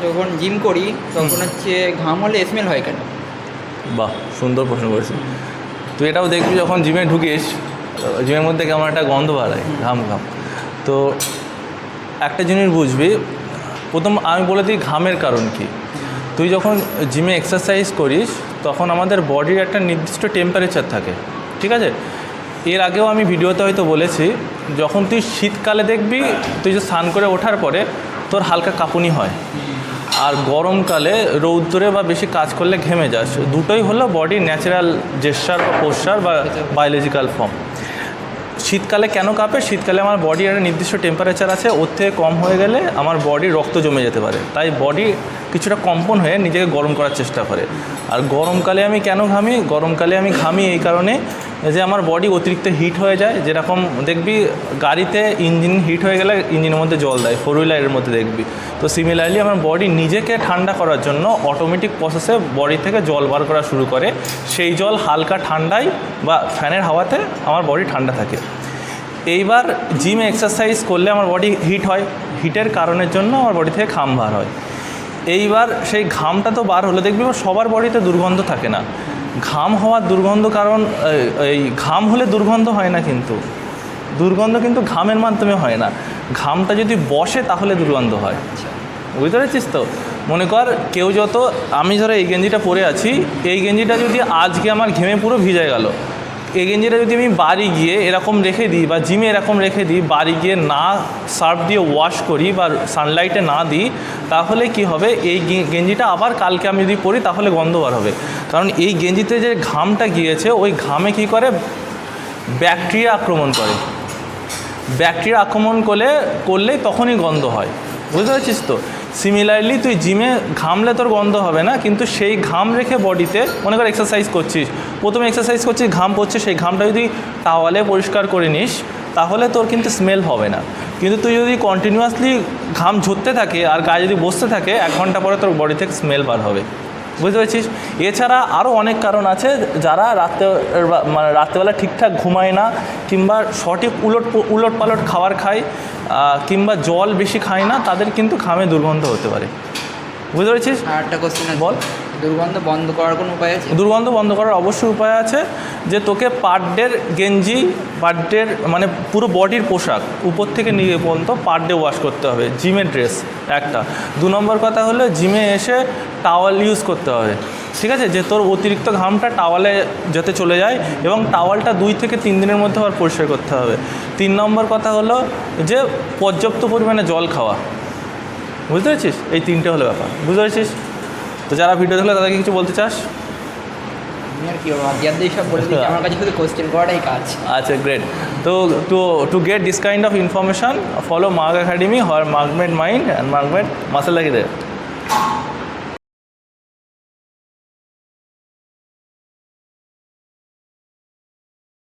যখন জিম করি তখন হচ্ছে ঘাম হলে স্মেল হয় কেন? বাহ, সুন্দর প্রশ্ন করেছি। তুই এটাও দেখবি যখন জিমে ঢুকিস, জিমের মধ্যে কেমন একটা গন্ধ বাড়ায়, ঘাম ঘাম। তো একটা জিনিস বুঝবি, প্রথম আমি বলে দিই ঘামের কারণ কি। তুই যখন জিমে এক্সারসাইজ করিস তখন আমাদের বডির একটা নির্দিষ্ট টেম্পারেচার থাকে, ঠিক আছে? এর আগেও আমি ভিডিওতে হয়তো বলেছি, যখন তুই শীতকালে দেখবি তুই যে স্নান করে ওঠার পরে তোর হালকা কাঁপুনি হয়, আর গরমকালে রৌদ্রে বা বেশি কাজ করলে ঘেমে যাস। দুটোই হলো বডির ন্যাচারাল জেস্চার বা পোশ্চার বা বায়োলজিক্যাল ফর্ম। শীতকালে কেন কাঁপে? শীতকালে আমার বডির একটা নির্দিষ্ট টেম্পারেচার আছে, ওর থেকে কম হয়ে গেলে আমার বডির রক্ত জমে যেতে পারে, তাই বডি কিছুটা কম্পন হয়ে নিজেকে গরম করার চেষ্টা করে। আর গরমকালে আমি কেন ঘামি? গরমকালে আমি ঘামি এই কারণে যে আমার বডি অতিরিক্ত হিট হয়ে যায়। যেরকম দেখবি গাড়িতে ইঞ্জিন হিট হয়ে গেলে ইঞ্জিনের মধ্যে জল দেয়, 4 হুইলারের মধ্যে দেখবি। তো সিমিলারলি আমার বডি নিজেকে ঠান্ডা করার জন্য অটোমেটিক প্রসেসে বডি থেকে জল বার করা শুরু করে। সেই জল হালকা ঠান্ডায় বা ফ্যানের হাওয়াতে আমার বডি ঠান্ডা থাকে। এইবার জিমে এক্সারসাইজ করলে আমার বডি হিট হয়, হিটের কারণের জন্য আমার বডি থেকে ঘাম বার হয়। এইবার সেই ঘামটা তো বার হলে দেখবি সবার বডিতে দুর্গন্ধ থাকে না। ঘাম হওয়ার দুর্গন্ধ কারণ এই ঘাম হলে দুর্গন্ধ হয় না, কিন্তু দুর্গন্ধ কিন্তু ঘামের মাধ্যমে হয় না। ঘামটা যদি বসে তাহলে দুর্গন্ধ হয়, বুঝতে পেরেছিস? তো মনে কর কেউ যত, আমি ধরো এই গেঞ্জিটা পরে আছি, এই গেঞ্জিটা যদি আজকে আমার ঘেমে পুরো ভিজে গেল, এই গেঞ্জিটা যদি আমি বাড়ি গিয়ে এরকম রেখে দিই বা জিমে এরকম রেখে দিই, বাড়ি গিয়ে না সার্ফ দিয়ে ওয়াশ করি বা সানলাইটে না দিই, তাহলে কি হবে? এই গেঞ্জিটা আবার কালকে আমি যদি পরি তাহলে গন্ধ বার হবে। কারণ এই গেঞ্জিতে যে ঘামটা গিয়েছে, ওই ঘামে কি করে? ব্যাকটেরিয়া আক্রমণ করে। ব্যাকটেরিয়া আক্রমণ করলেই তখনই গন্ধ হয়, বুঝতে পারছিস তো? সিমিলারলি তুই জিমে ঘামলে তোর গন্ধ হবে না, কিন্তু সেই ঘাম রেখে বডিতে, মনে কর এক্সারসাইজ করছিস, প্রথমে এক্সারসাইজ করছিস, ঘাম পড়ছে, সেই ঘামটা যদি টাওয়ালে পরিষ্কার করে নিস তাহলে তোর কিন্তু স্মেল হবে না। কিন্তু তুই যদি কন্টিনিউয়াসলি ঘাম ঝরতে থাকে আর গায়ে যদি বসতে থাকে, 1 ঘন্টা পরে তোর বডি থেকে স্মেল বার হবে, বুঝতে পারছিস? এছাড়া আরও অনেক কারণ আছে। যারা রাত্রেবেলা ঠিকঠাক ঘুমায় না, কিংবা সঠিক উলট পালট খাবার খায়, কিংবা জল বেশি খায় না, তাদের কিন্তু ঘামে দুর্গন্ধ হতে পারে, বুঝতে পেরেছিস? আর একটা কোশ্চেন বল। দুর্গন্ধ বন্ধ করার কোনো উপায় আছে? দুর্গন্ধ বন্ধ করার অবশ্যই উপায় আছে, যে তোকে পার ডের গেঞ্জি, পার ডের মানে পুরো বডির পোশাক উপর থেকে নিয়ে পর্যন্ত পার ডে ওয়াশ করতে হবে। জিমের ড্রেস একটা। 2 নম্বর কথা হলো জিমে এসে টাওয়াল ইউজ করতে হবে, ঠিক আছে? যে তোর অতিরিক্ত ঘামটা টাওয়ালে যাতে চলে যায়, এবং টাওয়ালটা 2 থেকে 3 দিনের মধ্যে আবার পরিষ্কার করতে হবে। 3 নম্বর কথা হলো যে পর্যাপ্ত পরিমাণে জল খাওয়া, বুঝতে পেরেছিস? এই 3টে হলো ব্যাপার, বুঝতে পেরেছিস? তো যারা ভিডিও দেখলো তাদেরকে কিছু বলতে চাস? আমি আর কি বাবা সব বলে দিচ্ছি, আমার কাছে শুধু কোশ্চেন করাটাই কাজ। আচ্ছা, গ্রেট। তো to get this kind of information, follow Marg academy, Marg made mind and Marg made muscle লাগিয়ে